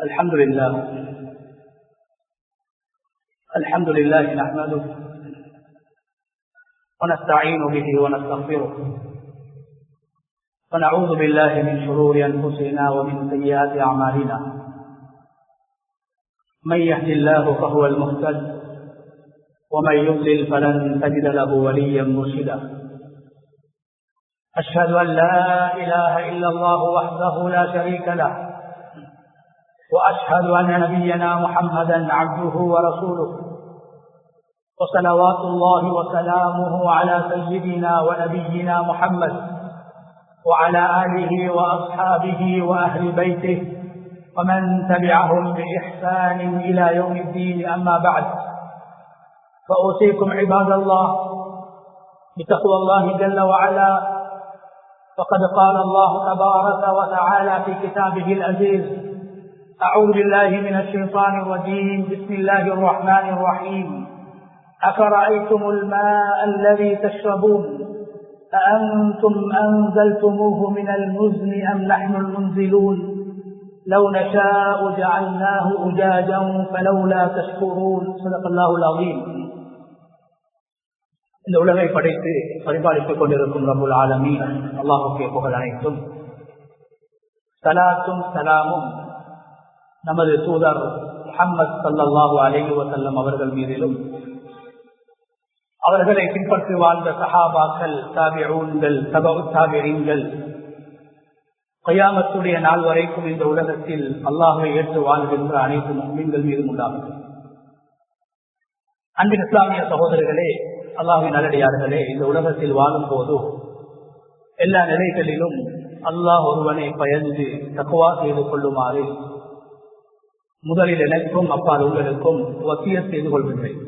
الحمد لله نحمده ونستعين به ونستغفره ونعوذ بالله من شرور أنفسنا ومن سيئات أعمالنا من يهد الله فهو المهتد ومن يضلل فلن تجد له وليا مرشدا أشهد أن لا إله إلا الله وحده لا شريك له وأشهد أن نبينا محمدا عبده ورسوله وصلوات الله وسلامه على سيدنا ونبينا محمد وعلى آله وأصحابه وأهل بيته ومن تبعهم بإحسان إلى يوم الدين. أما بعد، فأوصيكم عباد الله بتقوى الله جل وعلا، فقد قال الله تبارك وتعالى في كتابه العزيز: أعوذ بالله من الشيطان الرجيم، بسم الله الرحمن الرحيم. أفرأيتم الماء الذي تشربون أأنتم أنزلتموه من المزن أم نحن المنزلون لو نشاء جعلناه أجاجا فلولا تشكرون. صدق الله العظيم. இந்த உலகை படைத்து பரிபாலித்துக் கொண்டிருக்கும் ரப்புல் ஆலமீன் அல்லாஹ்வுக்கே புகழ் அனைத்தும். ஸலாத்தும் ஸலாமும் நமது தூதர் முஹம்மது ஸல்லல்லாஹு அலைஹி வஸல்லம் அவர்கள் மீதிலும், அவர்களை பின்பற்றி வாழ்ந்த சஹாபாக்கள், தாபிஊன்கள், தபஉ தாபிஈன்கள், கியாமத்துடைய நாள் வரைக்கும் இந்த உலகத்தில் அல்லாஹ்வை ஏற்று வாழ்கின்ற அனைத்து முஸ்லிம்கள் மீதும் உண்டாகும். அன்பின் இஸ்லாமிய சகோதரர்களே, அல்லாஹ்வின் நல்லடியார்களே, இந்த உலகத்தில் வாழும் போது எல்லா நிலைகளிலும் அல்லாஹ் ஒருவனை பயந்து தக்வா செய்து கொள்ளுமாறு முதலில் எனக்கும் அப்பால் உங்களுக்கும் வசியத் செய்து கொள்கின்றேன்.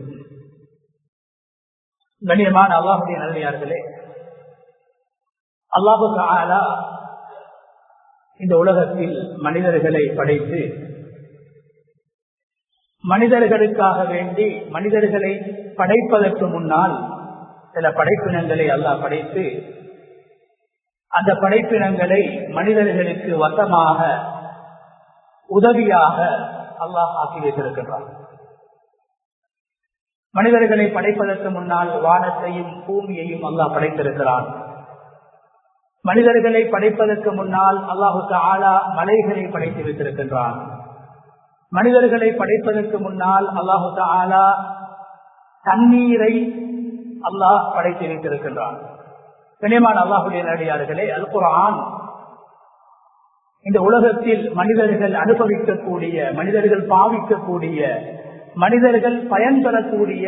கண்ணியமான அல்லாஹ்வுடைய நல்லடியார்களே, அல்லாஹு தஆலா இந்த உலகத்தில் மனிதர்களை படைத்து மனிதர்களுக்காக வேண்டி மனிதர்களை படைப்பதற்கு முன்னால் சில படைப்பினங்களை அல்லாஹ் படைத்து அந்த படைப்பினங்களை மனிதர்களுக்கு வசமாக உதவியாக அல்லாஹ் ஆக்கி வைத்திருக்கின்றார். மனிதர்களை படைப்பதற்கு முன்னால் வானத்தையும் பூமியையும் அல்லாஹ் படைத்திருக்கிறான். மனிதர்களை படைப்பதற்கு முன்னால் அல்லாஹு தஆலா மலைகளை படைத்து வைத்திருக்கின்றான். மனிதர்களை படைப்பதற்கு முன்னால் அல்லாஹு தஆலா தண்ணீரை அல்லாஹ் படைத்து வைத்திருக்கின்றான். கண்ணியமான அல்லாஹ்வுடைய நல்லடியார்களே, அல் குர்ஆன் இந்த உலகத்தில் மனிதர்கள் அனுபவிக்கக்கூடிய, மனிதர்கள் பாவிக்கக்கூடிய, மனிதர்கள் பயன்பெறக்கூடிய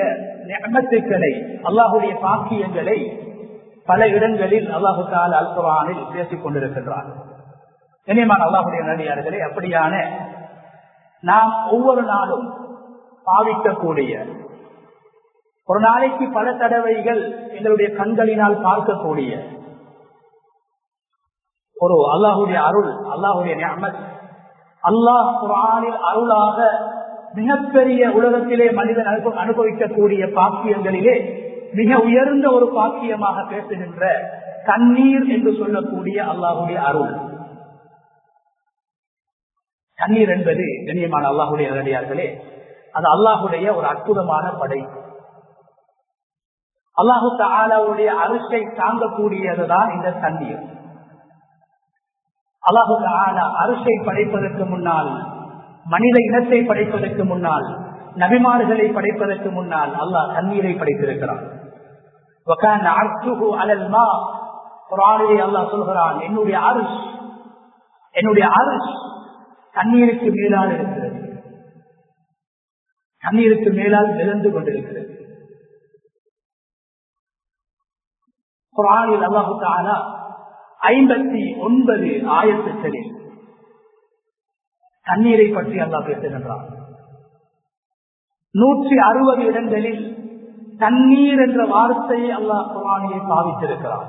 நிஅமத்துக்களை, அல்லாஹ்வுடைய பாக்கியங்களை பல இடங்களில் அல்லாஹு தஆலா அல் குர்ஆனில் பேசிக் கொண்டிருக்கின்றான். கண்ணியமான அல்லாஹ்வுடைய நல்லடியார்களே, அப்படியான நாம் ஒவ்வொரு நாளும் பாவிக்கக்கூடிய, ஒரு நாளைக்கு பல தடவைகள் எங்களுடைய கண்களினால் பார்க்கக்கூடிய ஒரு அல்லாஹ்வுடைய அருள், அல்லாஹ்வுடைய நிஅமத், அல்லாஹ் குர்ஆனில் அருளாக மிகப்பெரிய உலகத்திலே மனிதன் அனுபவிக்கக்கூடிய பாக்கியங்களிலே மிக உயர்ந்த ஒரு பாக்கியமாக பேசுகின்ற தண்ணீர் என்று சொல்லக்கூடிய அல்லாஹ்வுடைய அருள். தண்ணீர் என்பது கண்ணியமான அல்லாஹ்வுடைய நல்லடியார்களே, அது அல்லாஹ்வுடைய ஒரு அற்புதமான படைப்பு. அல்லாஹு தஆலாவுடைய அரிசை தாங்கக்கூடியதுதான் இந்த தண்ணீர். அல்லாஹு தஆலா அரிசை படைப்பதற்கு முன்னால், மனித இனத்தை படைப்பதற்கு முன்னால், நபிமார்களை படைப்பதற்கு முன்னால் அல்லாஹ் தண்ணீரை படைத்திருக்கிறான். வகான அர்ஷுஹு அலல் மா. குர்ஆனிலே அல்லாஹ் சொல்கிறான், என்னுடைய அர்ஷ் தண்ணீருக்கு மேலால் இருக்கிறது, தண்ணீருக்கு மேலால் மிதந்து கொண்டிருக்கிறது. குர்ஆனில் அல்லாஹு தஆலா 59 ஆயத்துக்களில் தண்ணீரை பற்றி அல்லாஹ் பேசுகின்றான். 160 இடங்களில் தண்ணீர் என்ற வார்த்தையை அல்லாஹ் குர்ஆனிலே பாவித்திருக்கிறான்.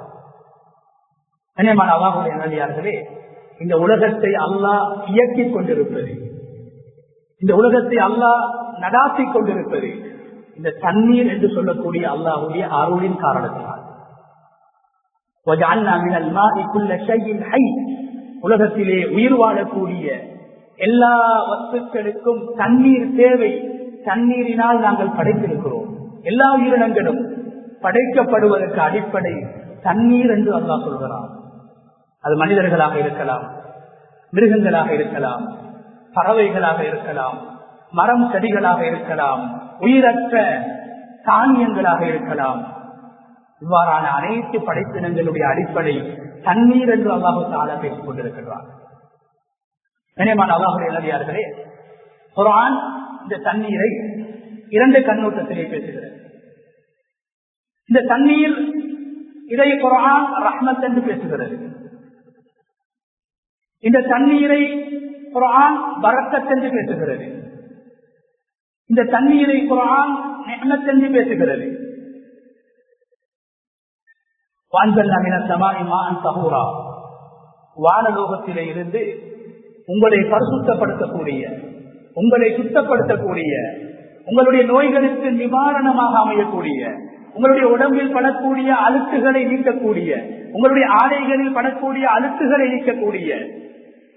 கண்ணியமான அல்லாஹ்வுடைய நல்லடியார்களே, இந்த உலகத்தை அல்லாஹ் இயக்கிக் கொண்டிருப்பது, இந்த உலகத்தை அல்லாஹ் நடாத்திக் கொண்டிருப்பது இந்த தண்ணீர் என்று சொல்லக்கூடிய அல்லாஹ்வுடைய அருளின் காரணத்தினால். உலகத்திலே உயிர் வாழக்கூடிய எல்லா வஸ்துக்களுக்கும் தண்ணீர் தேவை. தண்ணீரினால் நாங்கள் படைத்திருக்கிறோம். எல்லா உயிரினங்களும் படைக்கப்படுவதற்கு அடிப்படை தண்ணீர் என்று அல்லாஹ் சொல்கிறார். அது மனிதர்களாக இருக்கலாம், மிருகங்களாக இருக்கலாம், பறவைகளாக இருக்கலாம், மரம் செடிகளாக இருக்கலாம், உயிரற்ற தானியங்களாக இருக்கலாம். இவ்வாறான அனைத்து படைப்பினங்களுடைய அடிப்படை தண்ணீர் என்று அல்லாஹு தஆலா பேசிக் கொண்டிருக்கிறார். கண்ணியமான அல்லாஹ்வுடைய நல்லடியார்களே, குர்ஆன் இந்த தண்ணீரை இரண்டு கண்ணோட்டத்திலே பேசுகிறது. இந்த தண்ணீர், இதை குர்ஆன் ரஹ்மத் என்று பேசுகிறது. இந்த தண்ணீரை குர்ஆன் பரக்கத் என்று பேசுகிறது. இந்த தண்ணீரை குர்ஆன் நிஅமத் என்று பேசுகிறது. வஅன்ஸல்னா மினஸ் ஸமாஇ மாஅன் தஹூரா, வானலோகத்திலே இருந்து உங்களை பரிசுத்தப்படுத்தக்கூடிய, உங்களை சுத்தப்படுத்தக்கூடிய, உங்களுடைய நோய்களுக்கு நிவாரணமாக அமையக்கூடிய, உங்களுடைய உடம்பில் படக்கூடிய அழுக்குகளை நீக்கக்கூடிய, உங்களுடைய ஆடைகளில் படக்கூடிய அழுக்குகளை நீக்கக்கூடிய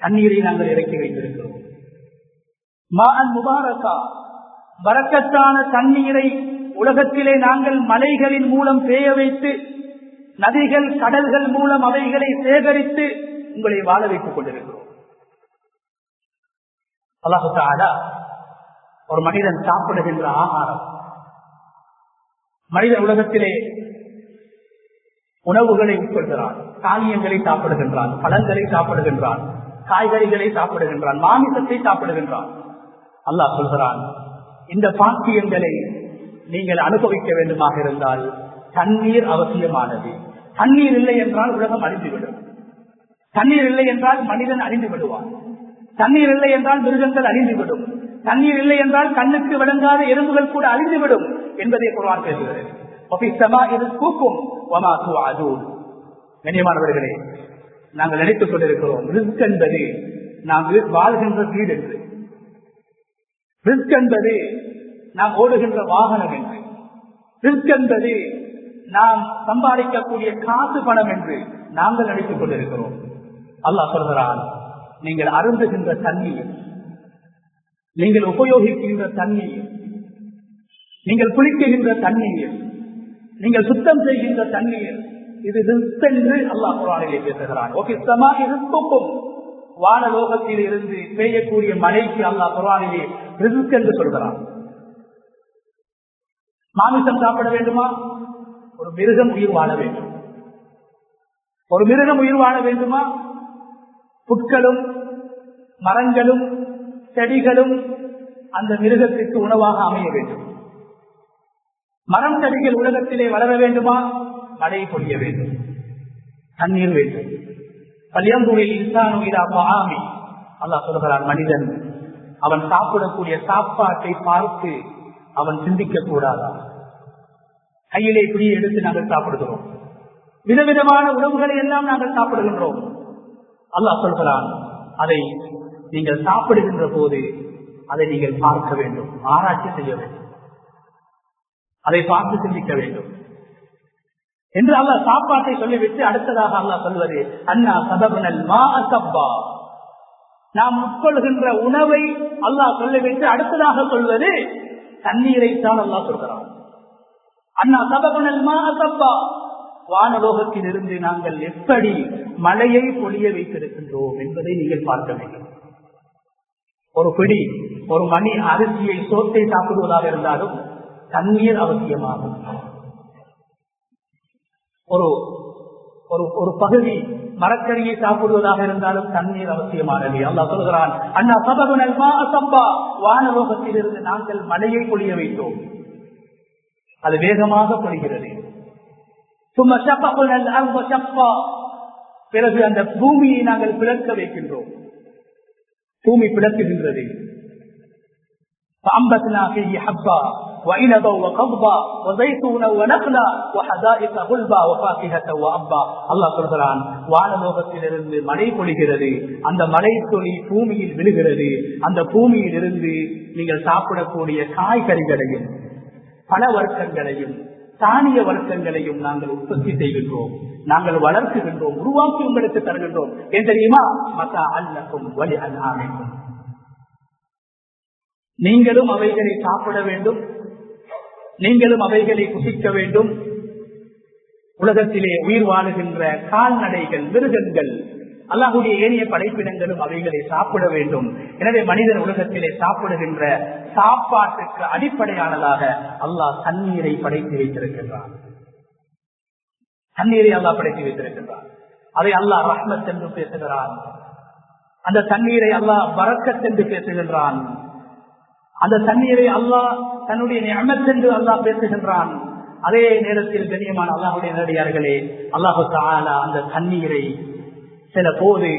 தண்ணீரை நாங்கள் இறக்கி வைத்திருக்கிறோம். மாஅன் முபாரக்கா, பரக்கத்தான தண்ணீரை உலகத்திலே நாங்கள் மலைகளின் மூலம் பேய வைத்து, நதிகள் கடல்கள் மூலம் அவைகளை சேகரித்து உங்களை வாழ வைத்துக் கொண்டிருக்கிறோம். அல்லாஹ் தஆலா ஒரு மனிதன் சாப்பிடுகின்ற ஆகாரம், மனித உலகத்திலே உணவுகளை உட்கொள்கிறான், தானியங்களை சாப்பிடுகின்றான், பழங்களை சாப்பிடுகின்றான், காய்கறிகளை சாப்பிடுகின்றான், மாமிசத்தை சாப்பிடுகின்றான். அல்லாஹ் சொல்கிறான், இந்த பாக்கியங்களை நீங்கள் அனுபவிக்க வேண்டுமாக இருந்தால் தண்ணீர் அவசியமானது. தண்ணீர் இல்லை என்றால் உலகம் அழிந்துவிடும். தண்ணீர் இல்லை என்றால் மனிதன் அழிந்து விடுவான். தண்ணீர் இல்லை என்றால் மிருகங்கள் அழிந்துவிடும். தண்ணீர் இல்லை என்றால் கண்ணுக்கு விளங்காத எறும்புகள் கூட அழிந்துவிடும் என்பதை குர்ஆன் பேசுகிறது. கண்ணியமானவர்களே, நாங்கள் நினைத்துக் கொண்டிருக்கிறோம் ரிஸ்க் என்பது நாம் வாழ்கின்ற வீடு என்று, ரிஸ்க் என்பது நாம் ஓடுகின்ற வாகனம் என்று, ரிஸ்க் என்பது நாம் சம்பாதிக்கக்கூடிய காசு பணம் என்று நாங்கள் நினைத்துக் கொண்டிருக்கிறோம். அல்லாஹ் சொல்கிறான், நீங்கள் அருந்துகின்ற தண்ணீர், நீங்கள் உபயோகிக்கின்ற தண்ணீர், நீங்கள் குளிக்கின்ற தண்ணீர், நீங்கள் சுத்தம் செய்கின்ற தண்ணீர், இது ரிஸ்க் என்று அல்லாஹ் குர்ஆனிலே பேசுகிறான். வானலோகத்தில் இருந்து பெய்யக்கூடிய மழைக்கு அல்லாஹ் குர்ஆனிலே ரிஸ்க் என்று சொல்கிறான். மாமிசம் சாப்பிட வேண்டுமா? ஒரு மிருகம் உயிர் வாழ வேண்டும். ஒரு மிருகம் உயிர் வாழ வேண்டுமா? புட்களும் மரங்களும் செடிகளும் அந்த மிருகத்திற்கு உணவாக அமைய வேண்டும். மரம் செடிகள் உலகத்திலே வளர வேண்டுமா? மழை பொழிய வேண்டும், தண்ணீர் வேண்டும். அல்லாஹ் சொல்கிறான், மனிதன் அவன் சாப்பிடக்கூடிய சாப்பாட்டை பார்த்து அவன் சிந்திக்க கூடாதா? கையிலே பிடியை எடுத்து நாங்கள் சாப்பிடுகிறோம், விதவிதமான உணவுகளை எல்லாம் நாங்கள் சாப்பிடுகின்றோம். அல்லாஹ் சொல்கிறான், அதை நீங்கள் சாப்பிடுகின்ற போது அதை நீங்கள் பார்க்க வேண்டும், ஆராய்ச்சி செய்ய வேண்டும், அதை பார்த்து சிந்திக்க வேண்டும் என்று அல்லாஹ் சாப்பாட்டை சொல்லிவிட்டு அடுத்ததாக அல்லாஹ் சொல்வது, அண்ணா சதபனல் மா அசப்பா, நாம் உட்கொள்கின்ற உணவை அல்லாஹ் சொல்லிவிட்டு அடுத்ததாக சொல்வது தண்ணீரைத்தான் அல்லாஹ் சொல்கிறான். அண்ணா சதபனல் மா அசப்பா, வானலோகத்தில் இருந்து நாங்கள் எப்படி மழையை பொழிய வைத்திருக்கின்றோம் என்பதை நீங்கள் பார்க்க வேண்டும். ஒரு பிடி, ஒரு மணி அரிசியை, சோத்தை சாப்பிடுவதாக இருந்தாலும் தண்ணீர் அவசியமாகும். ஒரு பகுதி மரக்கறியை சாப்பிடுவதாக இருந்தாலும் தண்ணீர் அவசியமானது. அல்லாஹ் சொல்கிறான், அண்ணா சபகுனல் மா அசப்பா, வானலோகத்தில் இருந்து நாங்கள் மழையை பொழிய வைத்தோம், அது வேகமாக பொழிகிறது. சும்மா ஷப்பகுனல் அர்த ஷப்பா, பிறகு அந்த பூமியை நாங்கள் பிளக்க வைக்கின்றோம், பூமி பிளக்குகின்றது. فأنبتنا فيه حبا وعنبا وقضبا وزيتونا ونخلا وحدائق غلبا وفاكهة وأبا. அல்லாஹ் சொல்கிறான், வானலோகத்திலிருந்து மழை பொழிகிறது, அந்த மழை துளி பூமியில் விழுகிறது, அந்த பூமியில் இருந்து நீங்கள் சாப்பிடக்கூடிய காய்கறிகளையும் பல வர்க்கங்களையும் தானிய வர்க்கங்களையும் நாங்கள் உற்பத்தி செய்கின்றோம், நாங்கள் வளர்க்குகின்றோம், உருவாக்கி உங்களுக்கு தருகின்றோம். ஏன் தெரியுமா? மத்தா அல்லக்கும் வலி அன்ஆமிக்கும், நீங்களும் அவைகளை சாப்பிட வேண்டும், நீங்களும் அவைகளை புசிக்க வேண்டும். உலகத்திலே உயிர் வாழுகின்ற கால்நடைகள், மிருகங்கள், அல்லாஹ்வுடைய ஏனைய படைப்பினங்களும் அவைகளை சாப்பிட வேண்டும். எனவே மனிதன் உலகத்திலே சாப்பிடுகின்ற சாப்பாட்டுக்கு அடிப்படையானதாக அல்லாஹ் தண்ணீரை படைத்து வைத்திருக்கின்றான். தண்ணீரை அல்லாஹ் படைத்து வைத்திருக்கின்றான். அதை அல்லாஹ் ரஹ்மத் என்று பேசுகிறான். அந்த தண்ணீரை அல்லாஹ் பரக்கத் என்று பேசுகின்றான். அந்த தண்ணீரை அல்லாஹ் தன்னுடைய நிஅமத் என்று அல்லாஹ் பேசுகின்றான். அதே நேரத்தில் கண்ணியமான அல்லாஹ்வுடைய நேரடியார்களே, அல்லாஹு தஆலா அந்த தண்ணீரை சில போது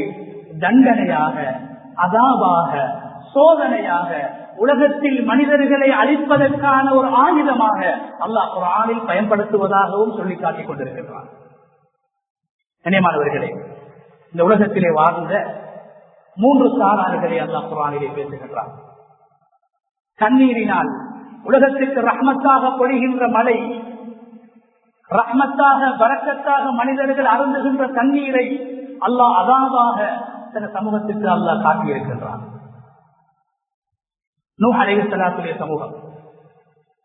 தண்டனையாக, அதாபாக, சோதனையாக, உலகத்தில் மனிதர்களை அழிப்பதற்கான ஒரு ஆயுதமாக அல்லாஹ் குர்ஆனில் பயன்படுத்துவதாகவும் சொல்லி காட்டிக் கொண்டிருக்கிறார். கண்ணியமானவர்களே, இந்த உலகத்திலே வாழ்ந்த 3 சாரார்களை அல்லாஹ் குர்ஆனிலே பேசுகின்றார். தண்ணீரினால் உலகத்திற்கு ரஹ்மத்தாக பொழிகின்ற மழை, ரஹ்மத்தாக பரக்கத்தாக மனிதர்கள் அருந்துகின்ற தண்ணீரை அல்லாஹ் அதாவாக சில சமூகத்திற்கு அல்லாஹ் காட்டியிருக்கின்றான். நூஹ் அலைஹிஸ்ஸலாத்துடைய சமூகம்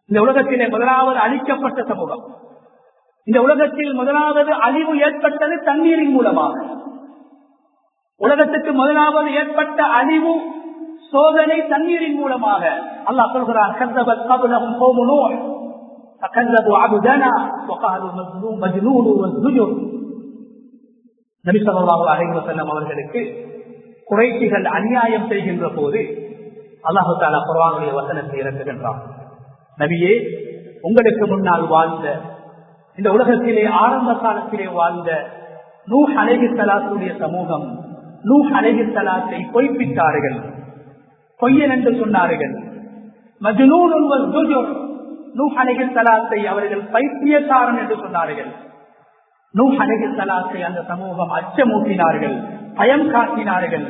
இந்த உலகத்திலே முதலாவது அழிக்கப்பட்ட சமூகம். இந்த உலகத்தில் முதலாவது அழிவு ஏற்பட்டது தண்ணீரின் மூலமாக. உலகத்துக்கு முதலாவது ஏற்பட்ட அழிவு, சோதனை தண்ணீரின் மூலமாக. அல்லாஹ் சொல்கிறான், கஸபத் கப்லஹும் கௌமு நூஹ் ஃபகஸபு அப்தனா வகாலு மஜ்னூன் வஸ்ஜுர். நபி ஸல்லல்லாஹு அலைஹி வஸல்லம் அவர்களுக்கு குறைஷிகள் அநியாயம் செய்கின்ற போது அல்லாஹ் தஆலா குர்ஆனுடைய வசனத்தை இறக்குகின்றான். நபியே, உங்களுக்கு முன்னால் வாழ்ந்த, இந்த உலகத்திலே ஆரம்ப காலத்திலே வாழ்ந்த நூஹ் அலைஹிஸ்ஸலாத்துடைய சமூகம், நூஹ் அலைஹிஸ்ஸலாத்தை பொய்ப்பித்தார்கள், பொய்யன் என்று சொன்னார்கள். மஜ்னூன் வஸ்ஜுர், நூஹ் அலைஹிஸ்ஸலாத்தை அவர்கள் பைத்தியக்காரன் என்று சொன்னார்கள். நூஹ் அலைஹிஸ்ஸலாத்தை அந்த சமூகம் அச்சமூட்டினார்கள், பயம் காட்டினார்கள்.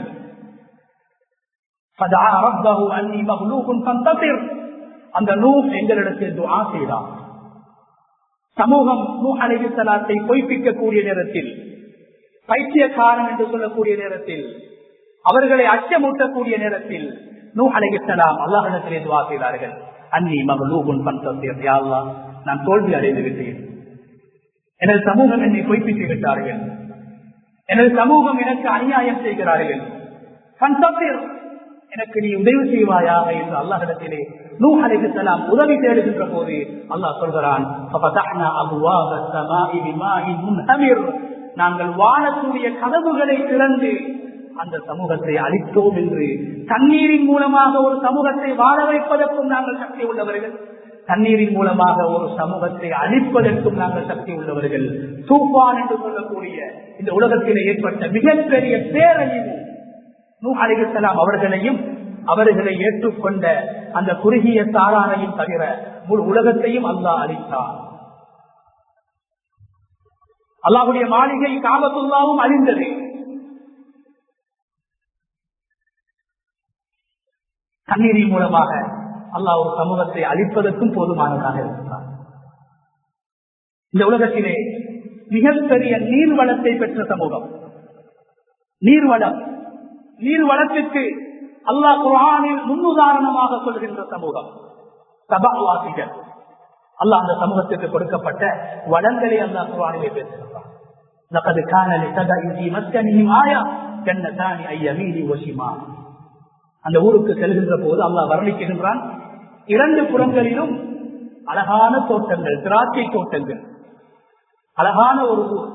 ஃபதஆ ரப்பஹு அன்னி மக்லூபுன் ஃபன்தஸிர், அந்த நூஹ் எங்களிடத்தில் துஆ செய்தார். சமூகம் நூஹ் அலைஹிஸ்ஸலாத்தை பொய்ப்பிக்கக்கூடிய நேரத்தில், பைத்தியக்காரன் என்று சொல்லக்கூடிய நேரத்தில், அவர்களை அச்சமூட்டக்கூடிய நேரத்தில் நூஹ் அலைஹிஸ்ஸலாம் அல்லாஹ்விடத்திலே துஆ செய்தார்கள். அன்னி மக்லூபுன் ஃபன்தஸிர், யா அல்லாஹ், நான் தோல்வி அடைந்து விட்டேன், எனது சமூகம் என்னை பொய்ப்பித்து விட்டார்கள், எனது சமூகம் எனக்கு அநியாயம் செய்கிறார்கள், எனக்கு நீ உதவி செய்வாயாக என்று அல்லாஹ்விடத்திலே நூஹ் அலைஹிஸ்ஸலாம் உதவி தேடுகின்ற போது அல்லாஹ் சொல்கிறான், நாங்கள் வாழக்கூடிய கதவுகளை திறந்து அந்த சமூகத்தை அழித்தோம் என்று. தண்ணீரின் மூலமாக ஒரு சமூகத்தை வாழ வைப்பதற்கும் நாங்கள் சக்தி உள்ளவர்கள், தண்ணீரின் மூலமாக ஒரு சமூகத்தை அழிப்பதற்கும் நாங்கள் சக்தி உள்ளவர்கள். தூஃபான் என்று சொல்லக்கூடிய இந்த உலகத்தில் ஏற்பட்ட மிகப்பெரிய பேரழிவு நூஹ் அலைஹிஸ்ஸலாம் அவர்களையும் அவர்களை ஏற்றுக்கொண்ட அந்த குறுகிய சாராரையும் தவிர முழு உலகத்தையும் அல்லாஹ் அழித்தார். அல்லாஹ்வுடைய மாளிகை காபத்துல்லாவும் அழிந்தது. தண்ணீரின் மூலமாக அல்லாஹ் ஒரு சமூகத்தை அழிப்பதற்கும் போதுமானதாக இருக்கிறார். இந்த உலகத்திலே மிகப்பெரிய நீர்வளத்தை பெற்ற சமூகம், நீர்வளம், நீர்வளத்திற்கு அல்லாஹ் குர்ஆனில் முன்னுதாரணமாக சொல்கின்ற சமூகம் சபாவாசிகள். அல்லாஹ் அந்த சமூகத்திற்கு கொடுக்கப்பட்ட வளங்களை அல்லாஹ் குர்ஆனிலே பேசுகிறார். லகத் கான லிஸபஇ ஃபீ மஸ்கனிஹிம் ஆயா ஜன்னதானி ஐயமீனி வஷிமால். அந்த ஊருக்கு செல்கின்ற போது அல்லாஹ் வர்ணிக்கின்றான், 2 புறங்களிலும் அழகான தோட்டங்கள், திராட்சை தோட்டங்கள், அழகான ஒரு ஊர்,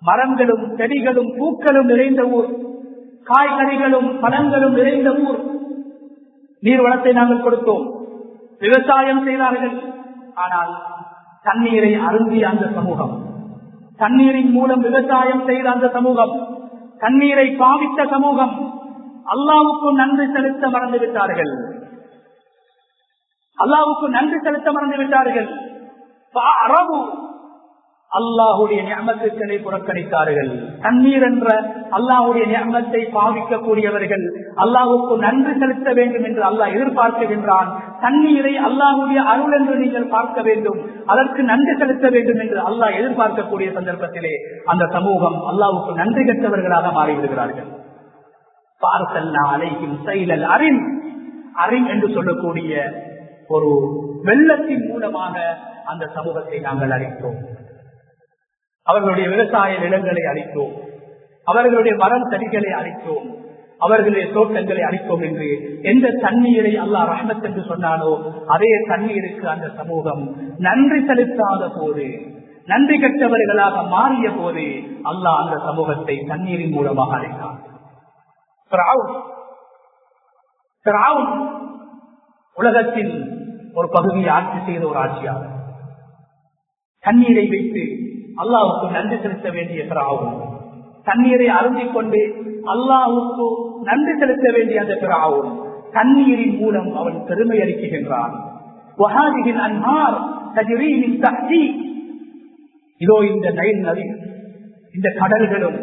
மரங்களும் செடிகளும் பூக்களும் நிறைந்த ஊர், காய்கறிகளும் பழங்களும் நிறைந்த ஊர். நீர்வளத்தை நாங்கள் கொடுத்தோம், விவசாயம் செய்தார்கள். ஆனால் தண்ணீரை அருந்திய அந்த சமூகம், தண்ணீரின் மூலம் விவசாயம் செய்த அந்த சமூகம், தண்ணீரை பாவித்த சமூகம் அல்லாஹ்வுக்கு நன்றி செலுத்த மறந்து விட்டார்கள். அல்லாஹ்வுக்கு நன்றி செலுத்த மறந்து விட்டார்கள். அல்லாஹ்வுடைய நிஅமத்துக்களை புறக்கணித்தார்கள். தண்ணீர் என்ற அல்லாஹ்வுடைய நிஅமத்தை பாவிக்கக்கூடியவர்கள் அல்லாஹ்வுக்கு நன்றி செலுத்த வேண்டும் என்று அல்லாஹ் எதிர்பார்க்கின்றான். தண்ணீரை அல்லாஹ்வுடைய அருள் என்று நீங்கள் பார்க்க வேண்டும், அதற்கு நன்றி செலுத்த வேண்டும் என்று அல்லாஹ் எதிர்பார்க்கக்கூடிய சந்தர்ப்பத்திலே அந்த சமூகம் அல்லாஹ்வுக்கு நன்றி கெட்டவர்களாக மாறிவிடுகிறார்கள். அரிம் என்று சொல்லக்கூடிய ஒரு வெள்ளத்தின் மூலமாக அந்த சமூகத்தை நாங்கள் அழித்தோம். அவர்களுடைய விவசாய நிலங்களை அழித்தோம், அவர்களுடைய மரம் தடிகளை அழித்தோம், அவர்களுடைய தோட்டங்களை அழித்தோம் என்று எந்த தண்ணீரை அல்லாஹ் ரஹ்மத் என்று சொன்னாலோ அதே தண்ணீருக்கு அந்த சமூகம் நன்றி செலுத்தாத போது, நன்றி கற்றவர்களாக மாறிய போது அல்லாஹ் அந்த சமூகத்தை தண்ணீரின் மூலமாக அழைத்தார். உலகத்தில் ஒரு பகுதியை ஆட்சி செய்த ஒரு ஆட்சியாளர், தண்ணீரை வைத்து அல்லாஹ்வுக்கு நன்றி செலுத்த வேண்டிய பிராவும், தண்ணீரை அருந்திக் கொண்டு அல்லாஹ்வுக்கு நன்றி செலுத்த வேண்டிய அந்த பிராவும் தண்ணீரின் மூலம் அவன் பெருமை அளிக்கின்றான். இதோ இந்த நைல் நதி, இந்த கடல்களும்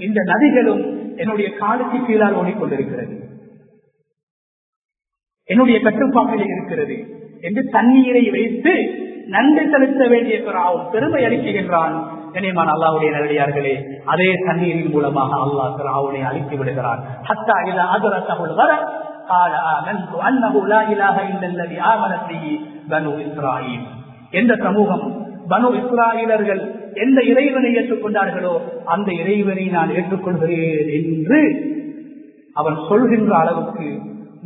இந்த நதிகளும் என்னுடைய காலுக்கு கீழால் ஓடிக்கொண்டிருக்கிறது, என்னுடைய கட்டுப்பாட்டில் இருக்கிறது என்று தண்ணீரை வைத்து நன்றி செலுத்த வேண்டிய பிராவும் பெருமை அளிக்கின்றான். கண்ணியமான அல்லாஹ்வுடைய நல்லடியார்களே, அதே தண்ணீரின் மூலமாக அல்லாஹ் பிராவுனை அழித்து விடுகிறான். ஹத்தா இதா அத்ரகஹுல் கரக் قال آمنت أنه لا إله إلا الذي آمنت به بنو إسرائيل. எந்த சமூகம் பனு இஸ்ராயீலர்கள் எந்த இறைவனை ஏற்றுக்கொண்டார்களோ அந்த இறைவனை நான் ஏற்றுக்கொள்கிறேன் என்று அவன் சொல்கின்ற அளவுக்கு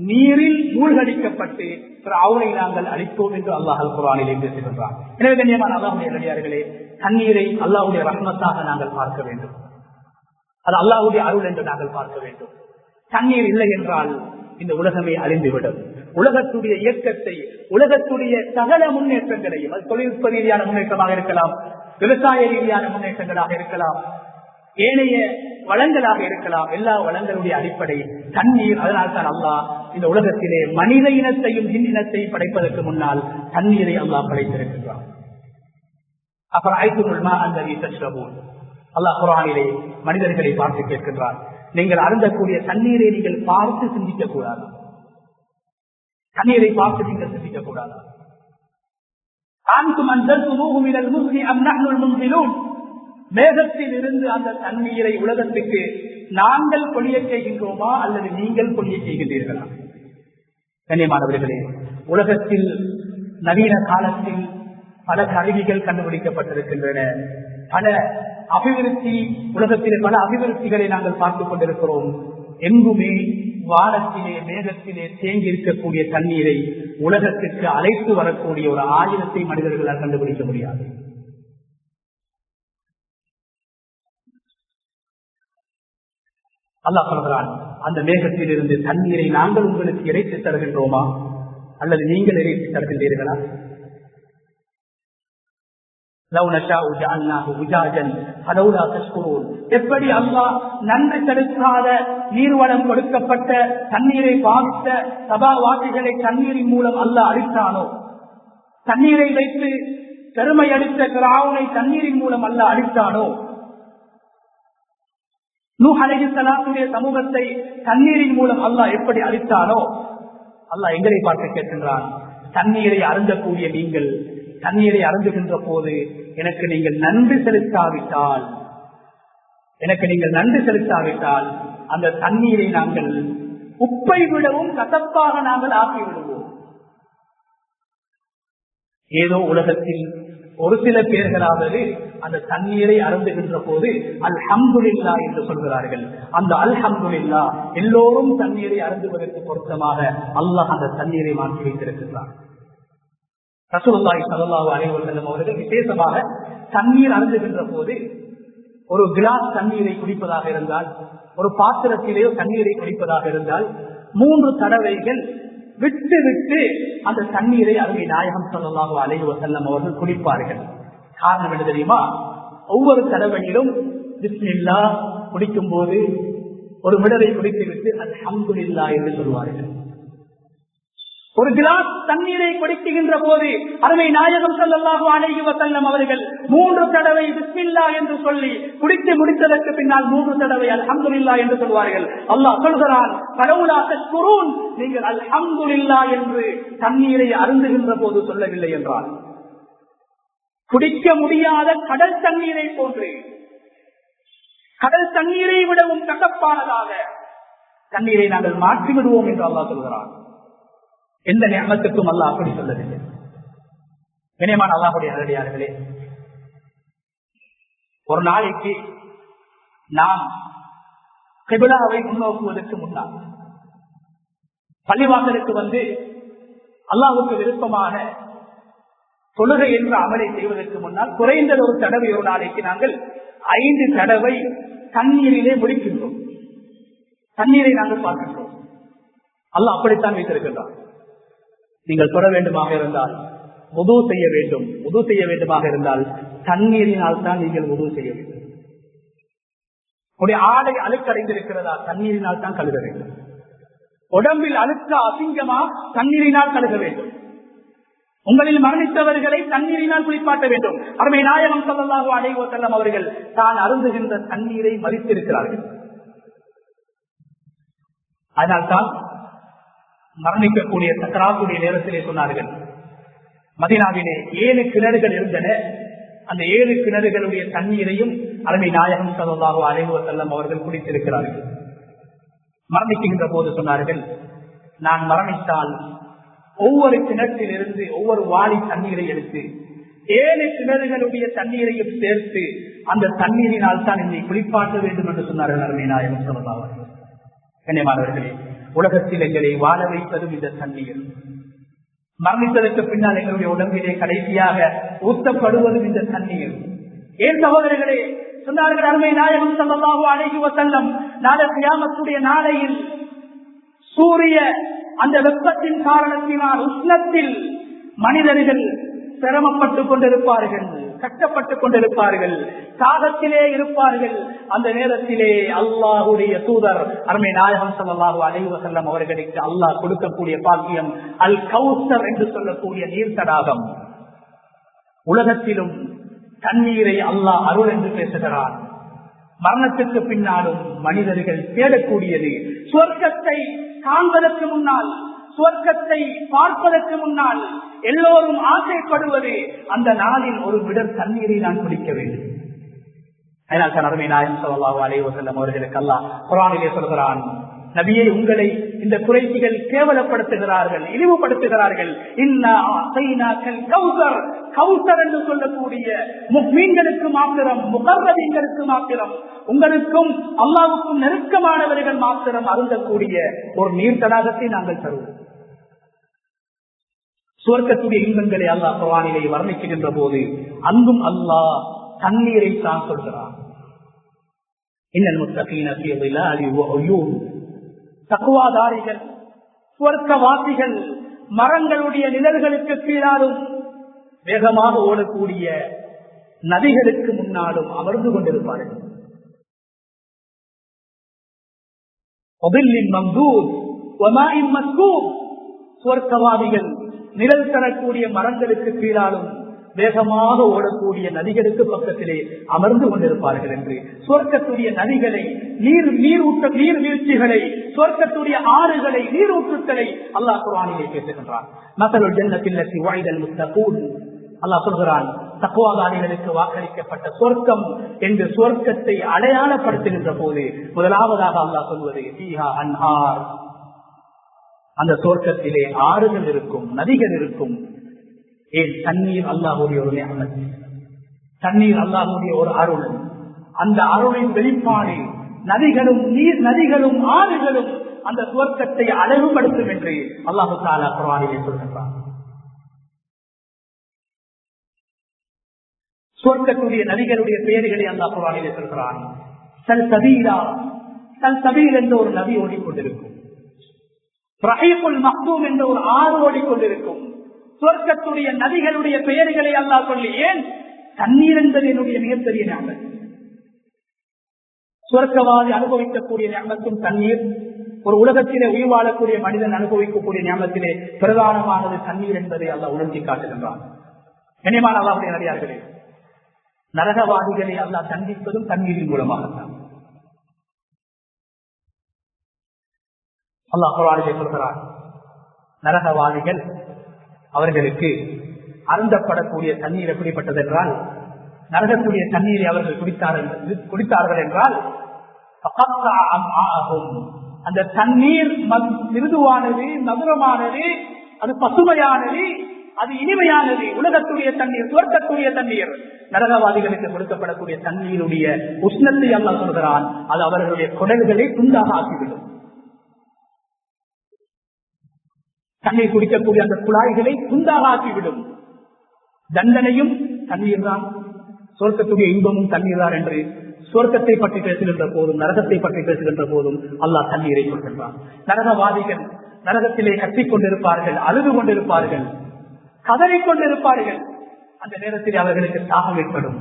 நீரில் மூழ்கடிக்கப்பட்டு அவனை நாங்கள் அழித்தோம் என்று அல்லாஹ் அல் குர்ஆனிலே பேசுகின்றான். எனவே கண்ணியமான அல்லாஹ்வுடைய நல்லடியார்களே, தண்ணீரை அல்லாஹ்வுடைய ரஹ்மத்தாக நாங்கள் பார்க்க வேண்டும், அது அல்லாஹ்வுடைய அருள் என்று நாங்கள் பார்க்க வேண்டும். தண்ணீர் இல்லை என்றால் இந்த உலகமே அழிந்துவிடும். உலகத்துடைய இயக்கத்தை, உலகத்துடைய சகல முன்னேற்றங்களையும், அது தொழில்நுட்ப ரீதியான முன்னேற்றமாக இருக்கலாம், விவசாய ரீதியான முன்னேற்றங்களாக இருக்கலாம், ஏனைய வளங்களாக இருக்கலாம், எல்லா வளங்களுடைய அடிப்படை தண்ணீர். அதனால் தான் அல்லாஹ் இந்த உலகத்திலே மனித இனத்தையும் ஜின் இனத்தையும் படைப்பதற்கு முன்னால் தண்ணீரை அல்லாஹ் படைத்திருக்கின்றான். அப்புறம் ஐத்துமா அந்த அல்லாஹ் குர்ஆனிலே மனிதர்களை பார்த்து கேட்கின்றான், நீங்கள் அருந்தக்கூடிய தண்ணீரை நீங்கள் பார்த்து சிந்திக்க கூடாது, தண்ணீரை பார்த்து நீங்கள் சிந்திக்க கூடாது. மேகத்தில் இருந்து அந்த தண்ணீரை உலகத்துக்கு நாங்கள் பொழிய செய்கின்றோமா அல்லது நீங்கள் பொழிய செய்கின்றீர்களா? கண்ணியமானவர்களே, உலகத்தில் நவீன காலத்தில் பல கருவிகள் கண்டுபிடிக்கப்பட்டிருக்கின்றன, பல அபிவிருத்தி, உலகத்திலே பல அபிவிருத்திகளை நாங்கள் பார்த்துக் கொண்டிருக்கிறோம். எங்குமே வானத்திலே மேகத்திலே தேங்கி இருக்கக்கூடிய தண்ணீரை உலகத்திற்கு அழைத்து வரக்கூடிய ஒரு ஆயுதத்தை மனிதர்களால் கண்டுபிடிக்க முடியாது. அல்லாஹ் சொல்கிறான், அந்த மேகத்தில் இருந்து தண்ணீரை நாங்கள் உங்களுக்கு இறைத்து தருகின்றோமா அல்லது நீங்கள் இறைத்து தருகின்றீர்களா? எப்படி அல்லாஹ் நன்றி செலுத்தாத நீர்வளம் கொடுக்கப்பட்ட தண்ணீரை பாவித்த சபாவாசிகளை தண்ணீரின் மூலம் அல்லாஹ் அழித்தானோ, தண்ணீரை வைத்து பெருமை அளித்த ஃபிரௌனை தண்ணீரின் மூலம் அல்லாஹ் அழித்தானோ, நூஹ் அலைஹிஸ்ஸலாத்துடைய சமூகத்தை தண்ணீரின் மூலம் அல்லாஹ் எப்படி அழித்தானோ, அல்லாஹ் எங்களை பார்த்து கேட்கின்றான், தண்ணீரை அருந்தக்கூடிய நீங்கள் தண்ணீரை அருந்துகின்ற போது எனக்கு நீங்கள் நன்றி செலுத்தாவிட்டால், அந்த தண்ணீரை நாங்கள் உப்பை விடவும் கசப்பாக நாங்கள் ஆக்கிவிடுவோம். ஏதோ உலகத்தில் ஒரு சில பேர்களாவது அந்த தண்ணீரை அருந்துகின்ற போது அல்ஹம்துலில்லாஹ் என்று சொல்கிறார்கள். அந்த அல்ஹம்துலில்லாஹ் எல்லோரும் தண்ணீரை அருந்துவதற்கு பொருத்தமாக அல்லாஹ் அந்த தண்ணீரை மாற்றி வைத்திருக்கிறார். ரசூலுல்லாஹி ஸல்லல்லாஹு அலைஹி வஸல்லம் அவர்கள் விசேஷமாக தண்ணீர் அருந்துகின்ற போது ஒரு கிளாஸ் தண்ணீரை குடிப்பதாக இருந்தால், ஒரு பாத்திரத்திலேயோ தண்ணீரை குடிப்பதாக இருந்தால் 3 தடவைகள் விட்டு விட்டு அந்த தண்ணீரை அருமை நாயகம் ஸல்லல்லாஹு அலைஹி வஸல்லம் அவர்கள் குடிப்பார்கள். காரணம் என்ன தெரியுமா? ஒவ்வொரு தடவையிலும் பிஸ்மில்லாஹ் குடிக்கும் போது ஒரு மிடரை குடித்துவிட்டு அல்ஹம்துலில்லாஹ் என்று சொல்வார்கள். ஒரு கிளாஸ் தண்ணீரை குடிக்கின்ற போது அருமை நாயகம் ஸல்லல்லாஹு அலைஹி வஸல்லம் அவர்கள் 3 தடவை பிஸ்மில்லாஹ் என்று சொல்லி குடித்து முடித்ததற்கு பின்னால் 3 தடவை அல்ஹம்துலில்லாஹ் என்று சொல்வார்கள். அல்லாஹ் சொல்கிறான், ஃபலௌலா தஷ்குரூன், நீங்கள் அல்ஹம்துலில்லாஹ் என்று தண்ணீரை அருந்துகின்ற போது சொல்லவில்லை என்றால், குடிக்க முடியாத கடல் தண்ணீரை போன்று, கடல் தண்ணீரை விடவும் கசப்பானதாக தண்ணீரை நாங்கள் மாற்றி விடுவோம் என்று அல்லாஹ் சொல்கிறான். எந்த நியமத்துக்கும் அல்லாஹ் அப்படி சொல்லவில்லை. கண்ணியமான அல்லாஹ்வுடைய நல்லடியார்களே, ஒரு நாளைக்கு நாம் கிபிலாவை முன்னோக்குவதற்கு முன்னால் பள்ளிவாசலுக்கு வந்து அல்லாஹ்வுக்கு விருப்பமான தொழுகை என்ற அமலை செய்வதற்கு முன்னால் குறைந்தது ஒரு தடவை ஒரு நாளைக்கு நாங்கள் 5 தடவை தண்ணீரிலே முடிக்கின்றோம். தண்ணீரை நாங்கள் பார்க்கின்றோம். அல்லாஹ் அப்படித்தான் வைத்திருக்கின்றார். நீங்கள் தொட வேண்டுமாக இருந்தால் வுது செய்ய வேண்டும். வுது செய்ய வேண்டுமாக இருந்தால் தண்ணீரினால் தான் நீங்கள் வுது செய்ய வேண்டும். உடைய ஆடை அழுக்கடைந்திருக்கிறதா, தண்ணீரினால் தான் கழுக வேண்டும். உடம்பில் அழுக்க அசிங்கமா, தண்ணீரினால் கழுக வேண்டும். உங்களில் மரணித்தவர்களை தண்ணீரினால் குளிப்பாட்ட வேண்டும். அருமை நாயகம் ஸல்லல்லாஹு அலைஹி வஸல்லம் அவர்கள் தான் அருந்துகின்ற தண்ணீரை மதித்திருக்கிறார்கள். அதனால்தான் மரணிக்கக்கூடிய சக்கராத்துடைய நேரத்திலே சொன்னார்கள், மதீனாவிலே 7 கிணறுகள் இருந்தன. அந்த 7 கிணறுகளுடைய தண்ணீரையும் அருமை நாயகம் ஸல்லல்லாஹு அலைஹி வஸல்லம் அவர்கள் குடித்திருக்கிறார்கள். மரணிக்கின்ற போது சொன்னார்கள், நான் மரணித்தால் ஒவ்வொரு கிணற்றிலிருந்து ஒவ்வொரு வாளி தண்ணீரை எடுத்து 7 கிணறுகளுடைய தண்ணீரையும் சேர்த்து அந்த தண்ணீரினால் தான் என்னை குளிப்பாட்ட வேண்டும் என்று சொன்னார்கள் அருமை நாயகம் ஸல்லல்லாஹு அலைஹி வஸல்லம். கண்ணியமானவர்களே, உலகத்தில் எங்களை வாழ வைப்பதும் இந்த தண்ணீர். மரணித்ததற்கு பின்னால் எங்களுடைய உடம்பிலே கடைசியாக ஊற்றப்படுவதும் இந்த தண்ணீர். ஏன் சகோதரர்களே, சொன்னார்கள் அருமை நாயகம் ஸல்லல்லாஹு அலைஹி வஸல்லம், நாளை கியாமத்துடைய நாளையில் சூரிய அந்த வெப்பத்தின் காரணத்தினால் உஷ்ணத்தில் மனிதர்கள் சிரமப்பட்டுக் கொண்டிருப்பார்கள், கஷ்டப்பட்டுக் கொண்டிருப்பார்கள், தாகத்திலே இருப்பார்கள். அந்த நேரத்திலே அல்லாஹ்வுடைய தூதர் அருமை நாயகம் ஸல்லல்லாஹு அலைஹி வஸல்லம் அவர்களுக்கு அல்லாஹ் கொடுக்கக்கூடிய பாக்கியம் அல் கௌசர் என்று சொல்லக்கூடிய நீர் தடாகம். உலகத்திலும் தண்ணீரை அல்லாஹ் அருள் என்று பேசுகிறார். மரணத்துக்கு பின்னாலும் மனிதர்கள் தேடக்கூடியது சுவர்க்கத்தை காண்பதற்கு முன்னால், சுவர்க்கத்தை பார்ப்பதற்கு முன்னால் எல்லோரும் ஆசைப்படுவது அந்த நாளில் ஒரு விடர் தண்ணீரை நான் குடிக்க வேண்டும். அதனால் தான் அருமை நாயகம் ஸல்லல்லாஹு அலைஹி வஸல்லம் அவர்களுக்கு அல்லாஹ் குர்ஆனிலே சொல்கிறான், நபியே, உங்களை இந்த குறைஷிகள் கேவலப்படுத்துகிறார்கள், இழிவுபடுத்துகிறார்கள். இன்னா அஸைனாக்கல் கௌஸர், கௌஸர் என்று சொல்லக்கூடிய முஃமின்களுக்கு மாத்திரம், முகர்ரபீன்களுக்கு மாத்திரம், உங்களுக்கும் அல்லாஹ்வுக்கும் நெருக்கமானவர்கள் மாத்திரம் அருந்தக்கூடிய ஒரு நீர் தடாகத்தை நாங்கள் தருவோம். சுவர்க்கத்துடைய இன்பங்களை அல்லாஹ் குர்ஆனிலே வர்ணிக்கின்ற போது அங்கும் அல்லாஹ் தண்ணீரை தான் சொல்கிறான். இன்னல் முத்தகீன ஃபீ ظிலாலி வ உயூன், தக்வாதாரிகள், சுவர்க்கவாசிகள் மரங்களுடைய நிழல்களுக்கு கீழாலும் வேகமாக ஓடக்கூடிய நதிகளுக்கு முன்னாலும் அமர்ந்து கொண்டிருப்பார்கள். சுவர்க்கவாதிகள் நிழல் தரக்கூடிய மரங்களுக்கு கீழாலும் வேகமாக ஓடக்கூடிய நதிகளுக்கு பக்கத்திலே அமர்ந்து கொண்டிருப்பார்கள் என்று சுவர்க்கத்துடைய நதிகளை, நீர்வீழ்ச்சிகளை, சுவர்க்கத்துடைய ஆறுகளை, நீரூற்றுக்களை அல்லாஹ் குர்ஆனிலே பேசுகின்றான். மஸலுல் ஜன்னத்தில்லதி வஅதல் முத்தகூன், அல்லாஹ் சொல்கிறான், தக்வாதாரிகளுக்கு வாக்களிக்கப்பட்ட சொர்க்கம் என்று சொர்க்கத்தை அடையாளப்படுத்துகின்ற போது முதலாவதாக அல்லாஹ் சொல்வது ஃபீஹா அன்ஹார், அந்த சொர்க்கத்திலே ஆறுகள் இருக்கும், நதிகள் இருக்கும். ஏன்? தண்ணீர் அல்லாஹ்வுடைய ஒரு நிஅமத், தண்ணீர் அல்லாஹ்வுடைய ஒரு அருள். அந்த அருளின் வெளிப்பாடு நதிகளும் ஆறுகளும் அந்த சுவர்க்கத்தை அழகுபடுத்தும் என்று அல்லாஹு தஆலா குர்ஆனிலே சொல்கிறார். சுவர்க்கத்துடைய நதிகளுடைய பெயர்களை அல்லாஹ் குர்ஆனிலே சொல்கிறான். சல்சபீலா, சல்சபீல் என்ற ஒரு நதி ஓடிக்கொண்டிருக்கும். ரஹீகுல் மக்தூம் என்ற ஒரு ஆறு ஓடிக்கொண்டிருக்கும். சுவர்க்கத்துடைய நதிகளுடைய பெயர்களை அல்லாஹ் சொல்லி, ஏன்? தண்ணீர் என்பது என்னுடைய மிகப்பெரிய நிஅமத். சுவர்க்கவாதி அனுபவிக்கக்கூடிய நிஅமத்தும் தண்ணீர். ஒரு உலகத்திலே உயிர் வாழக்கூடிய மனிதன் அனுபவிக்கக்கூடிய நிஅமத்திலே பிரதானமானது தண்ணீர் என்பதை அல்லாஹ் உணர்த்தி காட்டுகின்றான். கண்ணியமான அல்லாஹ்வுடைய அடியார்களே, நரகவாதிகளை அல்லாஹ் தண்டிப்பதும் தண்ணீரின் மூலமாகத்தான். அல்லாஹ் குர்ஆனிலே சொல்கிறார், நரகவாதிகள் அவர்களுக்கு அருந்தப்படக்கூடிய தண்ணீர் எப்படிப்பட்டது என்றால், நரகக்கூடிய தண்ணீரை அவர்கள் குடித்தார்கள் என்றால் அந்த தண்ணீர் மிருதுவானது, மதுரமானது, அது பசுமையானது, அது இனிமையானது. உலகத்துடைய தண்ணீர், சுவர்க்கத்துடைய தண்ணீர். நரகவாதிகளுக்கு கொடுக்கப்படக்கூடிய தண்ணீருடைய உஷ்ணத்தை அல்லாஹ் சொல்கிறான், அது அவர்களுடைய குடல்களை துண்டாக ஆக்கிவிடும். தண்ணீர் குடிக்கக்கூடிய அந்த குழாய்களை துண்டாக ஆக்கிவிடும். தண்டனையும் தண்ணீர் தான், சுவர்க்கத்துடைய இன்பமும் தண்ணீர் தான் என்று சுவர்க்கத்தை பற்றி பேசுகின்ற போதும் நரகத்தை பற்றி பேசுகின்ற போதும் அல்லாஹ் தண்ணீரை சொல்கின்றான். நரகவாதிகள் நரகத்திலே கத்திக் கொண்டிருப்பார்கள், அழுது கொண்டிருப்பார்கள், கதறிக் கொண்டிருப்பார்கள். அந்த நேரத்தில் அவர்களுக்கு தாகம் ஏற்படும்,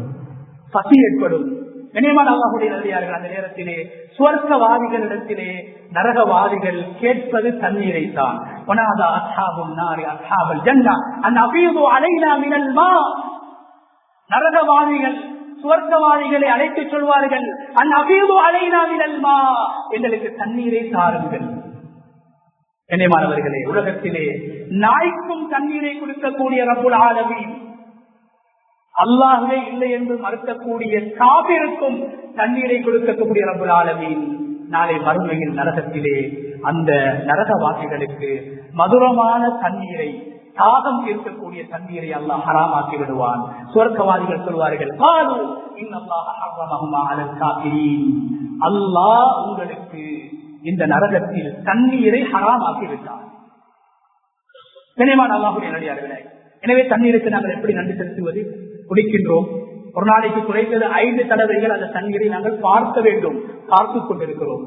பசி ஏற்படும். கண்ணியமான அல்லாஹ்வுடைய நல்லடியார்கள், அந்த நேரத்திலே சுவர்க்கவாதிகளிடத்திலே நரகவாதிகள் கேட்பது தண்ணீரை தான். நரகவாதிகள் சுவர்க்கவாதிகளை அழைத்து சொல்வார்கள், எங்களுக்கு தண்ணீரை தாருங்கள். கண்ணியமானவர்களே, உலகத்திலே நாய்க்கும் தண்ணீரை கொடுக்கக்கூடிய ரப்புல் ஆலமீன், அல்லாஹ்வே இல்லை என்று மறுக்கக்கூடிய காபிருக்கும் தண்ணீரை கொடுக்கக்கூடிய ரப்புல் ஆலமீன், நாளை மறுமையில் நரகத்திலே அந்த நரகவாசிகளுக்கு மதுரமான தண்ணீரை, தாகம் தீர்க்கக்கூடிய தண்ணீரை அல்லாஹ் ஹராமாக்கி விடுவான். சுவர்க்கவாதிகள் சொல்வார்கள், அல்லாஹ் உங்களுக்கு இந்த நரகத்தில் தண்ணீரை ஹராமாக்கி விட்டார். கண்ணியமான அல்லாஹ்வுடைய நல்லடியார்களே, எனவே தண்ணீருக்கு நாங்கள் எப்படி நன்றி செலுத்துவது? குடிக்கின்றோம், ஒரு நாளைக்கு குறைந்தது 5 தடவைகள் அந்த தண்ணீரை நாங்கள் பார்க்க வேண்டும். பார்த்துக் கொண்டிருக்கிறோம்,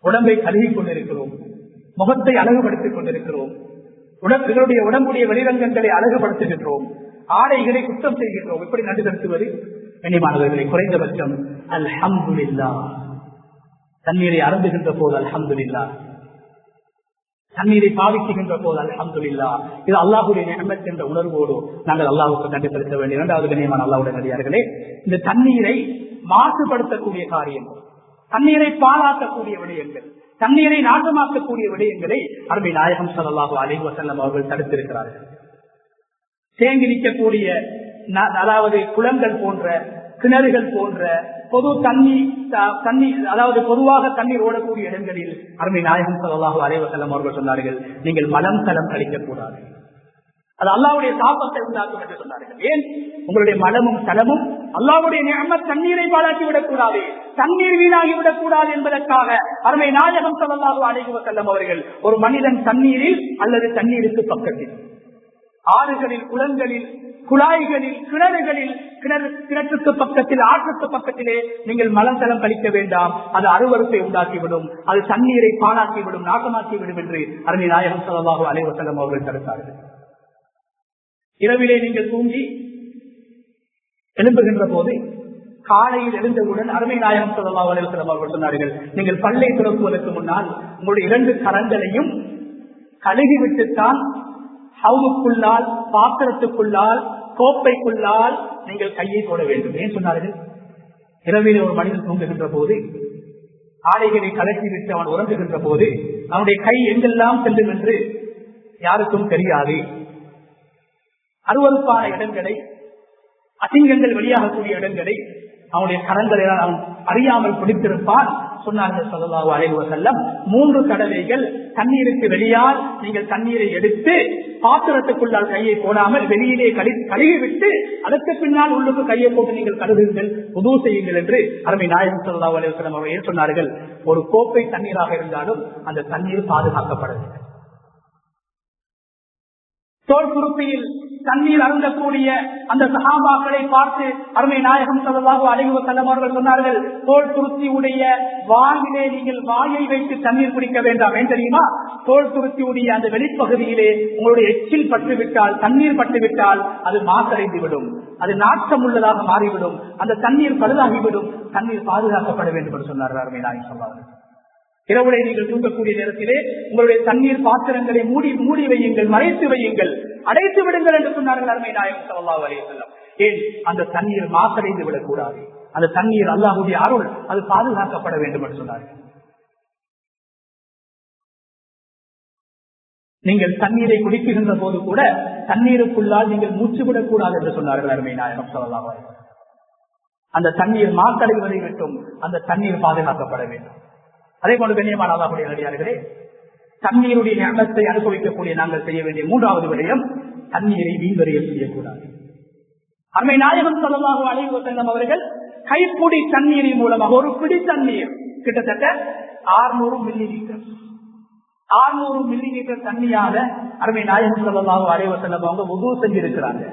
உடம்பை கழுவிக் கொண்டிருக்கிறோம், முகத்தை அழகுபடுத்திக் கொண்டிருக்கிறோம், எங்களுடைய உடம்புடைய வெளிரங்கங்களை அழகுபடுத்துகின்றோம், ஆடைகளை குற்றம் செய்கின்றோம். எப்படி நன்றி செலுத்துவது? கண்ணியமானவர்களை, குறைந்தபட்சம் அல்ஹம்துலில்லாஹ். தண்ணீரை அருந்துகின்ற போது அல்ஹம்துலில்லாஹ், தண்ணீரை பாவிக்கின்ற போது அல்ஹம்துலில்லாஹ். இது அல்லாஹ்வுடைய நிஅமத் என்ற உணர்வோடு நாங்கள் அல்லாஹ்வுக்கு நன்றி செலுத்த வேண்டும். இரண்டாவது கண்ணியமான அல்லாஹ்வுடைய நல்லடியார்களே, இந்த தண்ணீரை மாசுபடுத்தக்கூடிய காரியங்கள், தண்ணீரை பாழாக்கக்கூடிய விடயங்கள், தண்ணீரை நாசமாக்கக்கூடிய விடயங்களை அருமை நாயகம் ஸல்லல்லாஹு அலைஹி வஸல்லம் அவர்கள் தடுத்திருக்கிறார்கள். தேங்கி நிற்கக்கூடிய, அதாவது குளங்கள் போன்ற, கிணறுகள் போன்ற பொது தண்ணீர், அதாவது பொதுவாக தண்ணீர் ஓடக்கூடிய இடங்களில் அருமை நாயகம் ஸல்லல்லாஹு அலைஹி வஸல்லம் அவர்கள் சொன்னார்கள், நீங்கள் மலம் தலம் கழிக்கக்கூடாது, அது அல்லாஹ்வுடைய சாபத்தை உண்டாக்கும் என்று சொன்னார்கள். ஏன்? உங்களுடைய மலமும் தலமும் அல்லாஹ்வுடைய நிஅமத் தண்ணீரை பாழாக்கி விடக்கூடாது, தண்ணீர் வீணாகிவிடக் கூடாது என்பதற்காக அருமை நாயகம் ஸல்லல்லாஹு அலைஹி வஸல்லம் அவர்கள் ஒரு மனிதன் தண்ணீரில் அல்லது தண்ணீருக்கு பக்கத்தில், ஆறுகளில், குளங்களில், குழாய்களில், கிணறுகளில், கிணற்றுக்கு பக்கத்தில், ஆற்றுக்கு பக்கத்திலே நீங்கள் மலத்தலம் கழிக்க வேண்டாம், அது அருவருப்பை உண்டாக்கிவிடும், அது தண்ணீரை பாழாக்கிவிடும், நாசமாக்கிவிடும் என்று அருமை நாயகம் ஸல்லல்லாஹு அலைஹி வஸல்லம் அவர்கள் தடுத்தார்கள். இரவிலே நீங்கள் தூங்கி எழும்புகின்ற போது, காலையில் எழுந்தவுடன் அருமை நாயகம் ஸல்லல்லாஹு அலைஹி வஸல்லம் அவர்கள் சொன்னார்கள், நீங்கள் பல்லை துலக்குவதற்கு முன்னால் உங்களுடைய 2 கரங்களையும் கழுகிவிட்டுத்தான் ஹவுலுக்குள்ளால், பாத்திரத்துக்குள்ளால், கோப்பைக்குள்ளால் நீங்கள் கையை போட வேண்டும். ஏன் சொன்னார்கள்? இரவில் ஒரு மனிதன் தூங்குகின்ற போது, ஆடைகளை கலட்டிவிட்டு அவன் உறங்குகின்ற போது அவனுடைய கை எங்கெல்லாம் செல்லும் என்று யாருக்கும் தெரியாது. அருவருப்பான இடங்களை, அசிங்கங்கள் வெளியாகக்கூடிய இடங்களை அவனுடைய கரங்களை அவன் அறியாமல் பிடித்திருப்பான். சொன்னார்கள் ஸல்லல்லாஹு அலைஹி வஸல்லம், 3 தடவைகள் தண்ணீருக்கு வெளியால் நீங்கள் தண்ணீரை எடுத்து பாத்திரத்துக்குள்ளால் கையை போடாமல் வெளியிலே கழுவிவிட்டு அதற்கு பின்னால் உள்ளுக்கு கையை போட்டு நீங்கள் கழுவுங்கள், உது செய்யுங்கள் என்று அருமை நாயகம் ஸல்லல்லாஹு அலைஹி வஸல்லம் அவர்கள் சொன்னார்கள். ஒரு கோப்பை தண்ணீராக இருந்தாலும் அந்த தண்ணீர் பாதுகாக்கப்பட வேண்டும். தோல் குருப்பியில் தண்ணீர் அருந்தக்கூடிய அந்த சஹாபாக்களை பார்த்து அருமை நாயகம் ஸல்லல்லாஹு அலைஹி வஸல்லம் அவர்கள் சொன்னார்கள், தோல் துருத்தி உடைய வாயிலே நீங்கள் வாயை வைத்து தண்ணீர் குடிக்க வேண்டாம். ஏன் தெரியுமா? தோல் துருத்தியுடைய அந்த வெளிப்பகுதியிலே உங்களுடைய எச்சில் பட்டுவிட்டால், தண்ணீர் பட்டுவிட்டால் அது மாசடைந்து விடும், அது நாட்டம் உள்ளதாக மாறிவிடும், அந்த தண்ணீர் பழுதாகிவிடும், தண்ணீர் பாதுகாக்கப்பட வேண்டும் என்று சொன்னார்கள் அருமை நாயகம் ஸல்லல்லாஹு அலைஹி வஸல்லம். இரவுலை நீங்கள் தூங்கக்கூடிய நேரத்திலே உங்களுடைய தண்ணீர் பாத்திரங்களை மூடி வையுங்கள், மறைத்து வையுங்கள், அடைத்து விடுங்கள் என்று சொன்னார்கள் அருமை நாயகம் ஸல்லல்லாஹு அலைஹி வஸல்லம். ஏன்? அந்த தண்ணீர் மாசடைந்து விடக்கூடாது, அந்த தண்ணீர் அல்லாஹ்வுடைய அருள், அது பாதுகாக்கப்பட வேண்டும் என்று சொன்னார்கள். நீங்கள் தண்ணீரை குடிக்கின்ற போது கூட தண்ணீருக்குள்ளால் நீங்கள் மூச்சுவிடக் கூடாது என்று சொன்னார்கள் அருமை நாயகம் ஸல்லல்லாஹு அலைஹி வஸல்லம். அந்த தண்ணீர் மாசடைவதை விட்டும் அந்த தண்ணீர் பாதுகாக்கப்பட வேண்டும். அதே போல கண்ணியமான அல்லாஹ்வுடைய நல்லடியார்களே, தண்ணீருடைய ஞானத்தை அனுபவிக்கக்கூடிய நாங்கள் செய்ய வேண்டிய மூன்றாவது விடயம், தண்ணீரை வீண்வரையில் செய்யக்கூடாது. அருமை நாயகம் ஸல்லல்லாஹு அலைஹி வஸல்லம் அவர்கள் கைப்பிடி தண்ணீரின் மூலமாக ஒரு பிடி தண்ணீர் கிட்டத்தட்ட 600 மில்லி லிட்டர் தண்ணியால அருமை நாயகம் ஸல்லல்லாஹு அலைஹி வஸல்லம் அவங்க வுது செஞ்சிருக்கிறாங்க.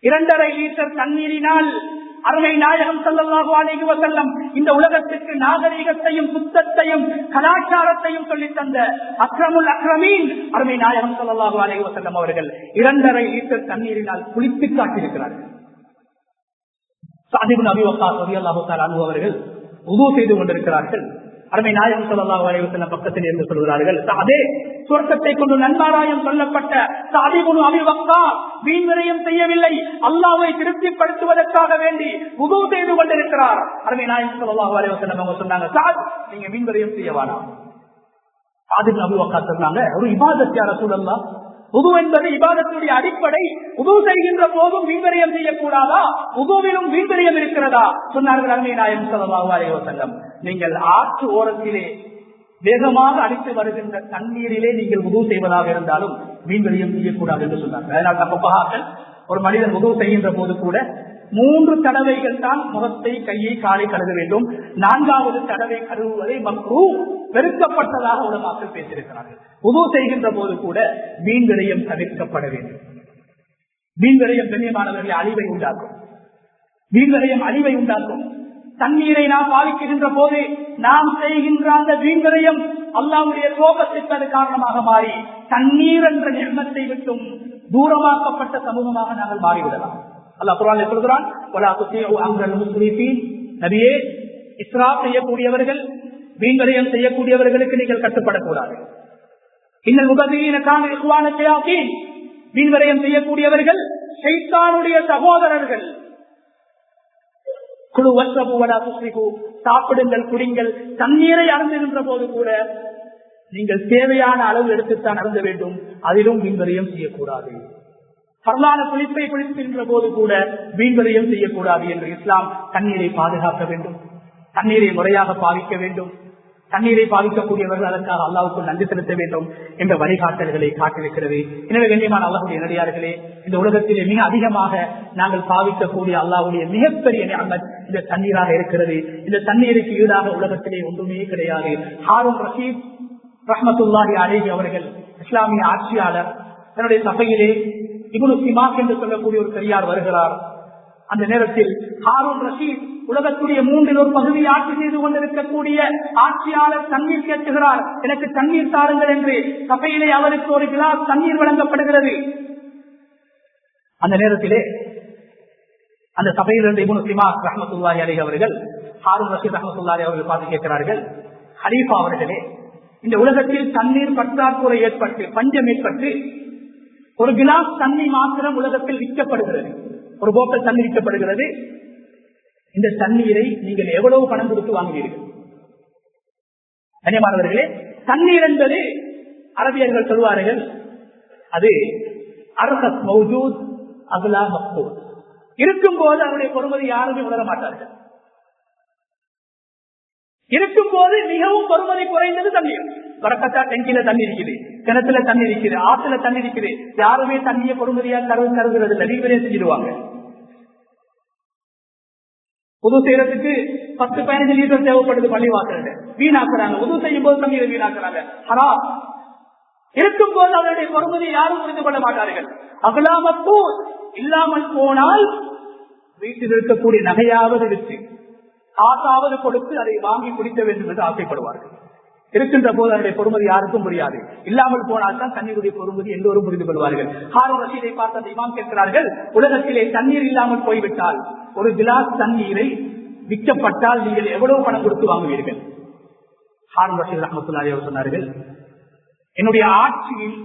2.5 லிட்டர் தண்ணீரினால் அருமை நாயகம் ஸல்லல்லாஹு அலைஹி வஸல்லம் இந்த உலகத்திற்கு நாகரீகத்தையும் சுத்தத்தையும் கலாச்சாரத்தையும் சொல்லித் தந்த அக்ரமுல் அக்ரமீன் அருமை நாயகம் ஸல்லல்லாஹு அலைஹி வஸல்லம் அவர்கள் 2.5 லிட்டர் தண்ணீரினால் குளித்து காட்டியிருக்கிறார்கள். ஸஅத் இப்னு அபீ வக்காஸ் ரலியல்லாஹு தஆலா அன்ஹு அவர்கள் வுது செய்து கொண்டிருக்கிறார்கள். அருமை நாயகம் ஸல்லல்லாஹு அலைஹி வஸல்லம் பக்கத்தில் இருந்து சொல்கிறார்கள், அதே சொர்க்கத்தை கொண்டு நன்மாராயம் சொல்லப்பட்ட ஸஅத் இப்னு அபீ வக்காஸ் வீண்விரயம் செய்யவில்லை, அல்லாஹ்வை திருப்திப்படுத்துவதற்காக வேண்டி வுது செய்து கொண்டிருக்கிறார். அருமை நாயகம் ஸல்லல்லாஹு அலைஹி வஸல்லம் அவங்க சொன்னாங்க, ஸஅத் நீங்க வீண்விரயம் செய்ய வேண்டாம். ஸஅத் இப்னு அபீ வக்காஸ் சொன்னாங்க, ஒரு இபாதத் யா ரசூலல்லாஹ், வுது என்பது இபாதத்துடைய அடிப்படை, வுது செய்கின்ற போதும் வீண்விரயம் செய்யக்கூடாதா, வுதுவிலும் வீண்விரயம் இருக்கிறதா? சொன்னார்கள் அருமை நாயகம் ஸல்லல்லாஹு அலைஹி வஸல்லம், நீங்கள் ஆற்று ஓரத்திலே வேகமாக அடித்து வருகின்ற தண்ணீரிலே நீங்கள் வுது செய்வதாக இருந்தாலும் வீண்விரயம் செய்யக்கூடாது என்று சொன்னார்கள். அதனால் தப்பப்பாக்கள் ஒரு மனிதன் வுது செய்கின்ற போது கூட 3 தடவைகள் தான் முகத்தை, கையை, காலை கழுவ வேண்டும். 4வது தடவை கழுவுவதை மக்ரூஹ், வெறுக்கப்பட்டதாக உலமாக்கள் பேசியிருக்கிறார்கள். வுது செய்கின்ற போது கூட வீண்விரயம் தவிர்க்கப்பட வேண்டும். வீண்விரயம் கண்ணியமானவர்களை அழிவை உண்டாக்கும். வீண்விரயம் அழிவை உண்டாக்கும். தண்ணீரை நாம் பாவிக்கின்ற போது நாம் செய்கின்ற அந்த வீண்விரயம் அல்லாஹ்வுடைய கோபத்திற்கு அது காரணமாக மாறி தண்ணீர் என்ற நிர்மத்தை விட்டும் தூரமாக்கப்பட்ட சமூகமாக நாங்கள் மாறிவிடலாம். அல்லாஹ் குர்ஆனில் சொல்கிறான், வலா துஸீஉ அம்ரல் முஸ்ரிஃபீன், நபியே இஸ்ராஃப் செய்யக்கூடியவர்கள், வீண்விரயம் செய்யக்கூடியவர்களுக்கு நீங்கள் கட்டுப்படக்கூடாது. இன்னல் முபதிரீன கான இக்வான ஷயாத்தீன், வீண்விரயம் செய்யக்கூடியவர்கள் ஷைத்தானுடைய சகோதரர்கள். குழு வஸ்ரபு வலா துஸ்ரிகு, சாப்பிடுங்கள், குடிங்கள். தண்ணீரை அருந்துகின்ற போது கூட நீங்கள் தேவையான அளவு எடுத்துத்தான் அருந்த வேண்டும். அதிலும் வீண்விரயம் செய்யக்கூடாது. பரவான குளிப்பை குளிக்கின்ற போது கூட வீண்விரயம் செய்யக்கூடாது என்று இஸ்லாம் தண்ணீரை பாதுகாக்க வேண்டும். தண்ணீரை முறையாக பாவிக்க வேண்டும். தண்ணீரை பாவிக்கக்கூடியவர்கள் அதற்காக அல்லாஹ்வுக்கு நன்றி செலுத்த வேண்டும் என்ற வழிகாட்டல்களை காட்டிருக்கிறது. எனவே கண்ணியமான அல்லாஹ்வுடைய நல்லடியார்களே, இந்த உலகத்திலே மிக அதிகமாக நாங்கள் பாவிக்கக்கூடிய அல்லாஹ்வுடைய மிகப்பெரிய நிஅமத் இந்த தண்ணீராக இருக்கிறது. இந்த தண்ணீருக்கு ஈடாக உலகத்திலே ஒன்றுமே கிடையாது. ஹாரூன் ரஷீத் ரஹ்மத்துல்லாஹி அலைஹி அவர்கள் இஸ்லாமிய ஆட்சியாளர், தன்னுடைய சபையிலே இப்னு சிமாக் என்று சொல்லக்கூடிய ஒரு பெரியார் வருகிறார். அந்த நேரத்தில் ஹாரூன் ரஷீத் உலகத்துடைய 3 பகுதியை ஆட்சி செய்து கொண்டிருக்கக்கூடிய ஆட்சியாளர் தண்ணீர் கேட்டுகிறார், எனக்கு தண்ணீர் தாருங்கள் என்று. சபையிலே அவருக்கு ஒரு கிளாஸ் தண்ணீர் வழங்கப்படுகிறது. அந்த நேரத்திலே அந்த சபையிலிருந்து இப்னு சிமாக் ரஹ்மத்துல்லாஹி அலைஹி அவர்கள் ஹாரூன் ரஷீத் ரஹ்மத்துல்லாஹி அவர்கள் பார்த்து கேட்கிறார்கள், ஹலீஃபா அவர்களே, இந்த உலகத்தில் தண்ணீர் பற்றாக்குறை ஏற்பட்டு, பஞ்சம் ஏற்பட்டு, ஒரு கிளாஸ் தண்ணி மாத்திரம் உலகத்தில் விற்கப்படுகிறது, ஒரு போட்டல் தண்ணி விற்கப்படுகிறது. இந்த தண்ணீரை நீங்கள் எவ்வளவு பணம் கொடுத்து வாங்குவீர்கள்? கண்ணியமானவர்களே, தண்ணீர் என்பது அரபியர்கள் சொல்வார்கள், அது அர்ஹஸ் மௌஜூத் அக்லா மக்பூத், இருக்கும் போது அவருடைய பொறுமதி யாருமே உணர மாட்டார்கள். இருக்கும் போது மிகவும் பொறுமதி குறைந்தது தண்ணீர். வரக்கத்தா டெங்கில தண்ணி இருக்குது, கிணத்துல தண்ணி இருக்குது, ஆற்றுல தண்ணி இருக்குது. யாருமே தண்ணியை பொறுமதியா கருதுறது இல்லை, வீணே செஞ்சிடுவாங்க. உது செய்யறதுக்கு 10-15 லிட்டர் தேவைப்படுது பள்ளிவாசல், வீணாக்குறாங்க. உது செய்யும் போது தண்ணீரை வீணாக்குறாங்க. ஹராம். இருக்கும் போது அவருடைய பொறுமதி யாரும் புரிந்து கொள்ள மாட்டார்கள். அகலாமப்போ இல்லாமல் போனால் வீட்டில் இருக்கக்கூடிய நகையாவது விற்று காசாவது கொடுத்து அதை வாங்கி குடிக்க வேண்டும் என்று ஆசைப்படுவார்கள். இருக்கின்ற போது அதனுடைய பொறுமதி யாருக்கும் புரியாது. இல்லாமல் போனால் தான் தண்ணீருடைய பொறுமதி எல்லோரும் புரிந்து கொள்வார்கள். ஹாரூன் ரஷீதை பார்த்து அந்த இமாம் கேட்கிறார்கள், உலகத்திலே தண்ணீர் இல்லாமல் போய்விட்டால், ஒரு கிளாஸ் தண்ணீரை விற்கப்பட்டால் நீங்கள் எவ்வளவு பணம் கொடுத்து வாங்குவீர்கள்? ஹாரூன் ரஷீத் ரஹ்மத்துல்லாஹி அலைஹி சொன்னார்கள், என்னுடைய ஆட்சியில்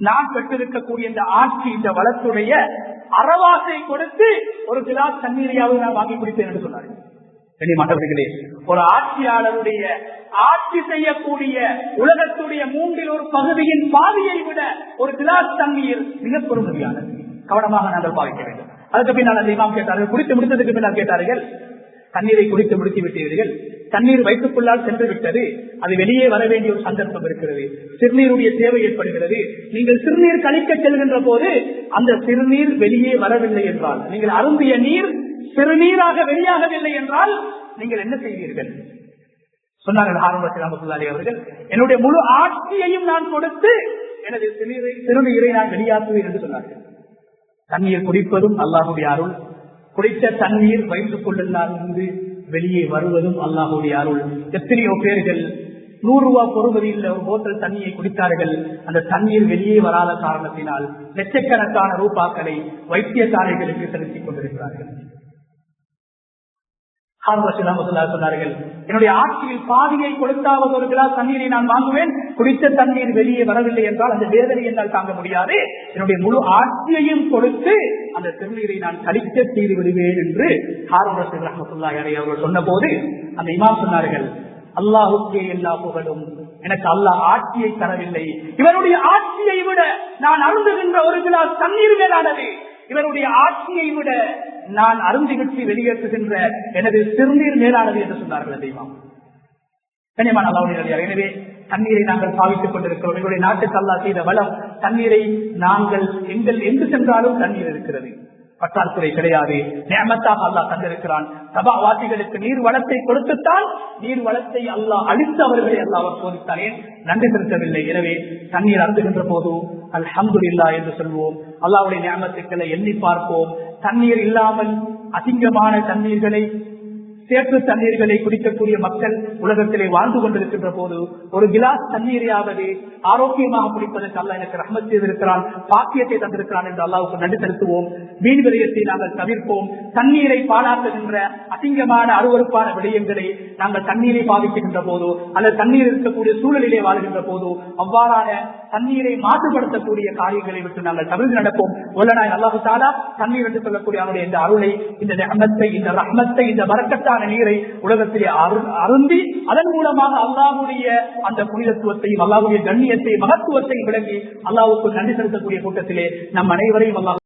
நான் பெற்றிருக்கக்கூடிய இந்த ஆட்சி, இந்த வளத்துடைய அறவாசை கொடுத்து ஒரு கிளாஸ் தண்ணீரையாவது நான் வாங்கி குடித்தேன் என்று சொன்னார்கள். கண்ணியமானவர்களே, ஒரு ஆட்சியாளருடைய ஆட்சி செய்யக்கூடிய உலகத்துடைய 1/3 பகுதியின் பாதியை விட ஒரு கிளாஸ் தண்ணீர் மிக பொறுமதியானது. கவனமாக நாங்கள் பாவிக்க வேண்டும். அதுக்கு பின்னால் அந்த இமாம் கேட்டார்கள், குடித்து முடித்ததுக்கு பின்னால் கேட்டார்கள், தண்ணீரை குடித்து முடித்து விட்டீர்கள், தண்ணீர் வயிற்றுக்குள்ளால் சென்று விட்டது, அது வெளியே வர வேண்டிய ஒரு சந்தர்ப்பம் இருக்கிறது, சிறுநீருடைய தேவை ஏற்படுகிறது. நீங்கள் சிறுநீர் கழிக்க செல்கின்ற போது அந்த சிறுநீர் வெளியே வரவில்லை என்றால், நீங்கள் அருந்திய நீர் சிறுநீராக வெளியாகவில்லை என்றால் நீங்கள் என்ன செய்வீர்கள்? சொன்னார்கள் ஹாரூன் ரஷீத் ரஹ்மத்துல்லாஹி அவர்கள், என்னுடைய முழு ஆட்சியையும் நான் கொடுத்து எனது சிறுநீரை நான் வெளியாக்குவேன் என்று சொன்னார்கள். தண்ணீர் குடிப்பதும் அல்லாஹுடைய அருள், குடித்த தண்ணீர் வயிற்றுக்குள்ளிருந்து வெளியே வருவதும் அல்லாஹுடைய அருள். எத்தனையோ பேர்கள் 100 ரூபாய் பொறுமதியில் ஒரு போத்தல் தண்ணியை குடித்தார்கள். அந்த தண்ணீர் வெளியே வராத காரணத்தினால் லட்சக்கணக்கான ரூபாக்களை வைத்தியசாலைகளுக்கு செலுத்திக் கொண்டிருக்கிறார்கள். சொன்னார்கள், என்னுடைய ஆட்சியில் பாதியை கொடுத்தாவது ஒரு கிளாஸ் தண்ணீரை நான் வாங்குவேன், குடித்த தண்ணீர் வெளியே வரவில்லை என்றால் அந்த வேதனை என்னால் தாங்க முடியாது, என்னுடைய முழு ஆட்சியையும் கொடுத்து அந்த திருநீரை நான் கழிக்க செய்து விடுவேன் என்று ஹாரூன் ரஷீத் ரஹ்மத்துல்லாஹி அலைஹி அவர்கள் சொன்ன போது அந்த இமாம் சொன்னார்கள், அல்லாஹுக்கே எல்லா புகழும், எனக்கு அல்லாஹ் ஆட்சியை தரவில்லை, இவருடைய ஆட்சியை விட நான் அருந்துகின்ற ஒரு கிளாஸ் தண்ணீர் மேலானது, இவருடைய ஆட்சியை விட நான் அருந்திவிட்டு வெளியேற்றுகின்ற எனது சிறுநீர் மேலானது என்று சொன்னார்கள் தெய்வம். கண்ணியமான அல்லாஹ்வுடைய, எனவே தண்ணீரை நாங்கள் பாவித்துக் கொண்டிருக்கிறோம். எங்களுடைய நாட்டுக்கு அல்லாஹ் செய்த வளம் தண்ணீரை. நாங்கள் எங்கு சென்றாலும் தண்ணீர் இருக்கிறது, பற்றாக்குறை கிடையாது. நியமத்தாக அல்லாஹ் தந்திருக்கிறான். சபாவாசிகளுக்கு நீர் வளத்தை கொடுத்துத்தான் நீர் வளத்தை அல்லாஹ் அளித்தவர்களை அல்லாஹ் சோதித்தானே, நன்றி செலுத்தவில்லை. எனவே தண்ணீர் அருந்துகின்ற போது அல்ஹம்துலில்லாஹ் என்று சொல்வோம். அல்லாஹ்வுடைய நியமத்துக்களை எண்ணி பார்ப்போம். தண்ணீர் இல்லாமல் அசிங்கமான தண்ணீர்களை, சேற்று தண்ணீர்களை குடிக்கக்கூடிய மக்கள் உலகத்திலே வாழ்ந்து கொண்டிருக்கின்ற போது ஒரு கிளாஸ் தண்ணீரையாவது ஆரோக்கியமாக குடிப்பதற்கு அல்லாஹ் எனக்கு ரஹ்மத் செய்திருக்கிறான், பாக்கியத்தை தந்திருக்கிறான் என்று அல்லாஹ்வுக்கு நன்றி செலுத்துவோம். வீண் விரயத்தை நாங்கள் தவிர்ப்போம். தண்ணீரை பாழாக்குகின்ற அசிங்கமான அருவருப்பான விடயங்களை நாங்கள் தண்ணீரை பாவிக்கின்ற போதோ அல்லது தண்ணீர் இருக்கக்கூடிய சூழலிலே வாழ்கின்ற போதோ அவ்வாறான தண்ணீரை மாசுபடுத்தக்கூடிய காரியங்களை விட்டு நாங்கள் தவிர்த்து நடப்போம். ஒல்லனாய் அல்லாஹு தஆலா தண்ணீர் என்று சொல்லக்கூடிய அவருடைய இந்த அருளை, இந்த நிஅமத்தை, இந்த ரஹ்மத்தை, இந்த பரக்கத்தான நீரை உலகத்திலே அருந்தி அதன் மூலமாக அல்லாஹ்வுடைய அந்த புனிதத்துவத்தையும் அல்லாஹ்வுடைய கண்ணியத்தை, மகத்துவத்தை விளங்கி அல்லாஹ்வுக்கு நன்றி செலுத்தக்கூடிய கூட்டத்திலே நம் அனைவரையும் அல்லாஹ்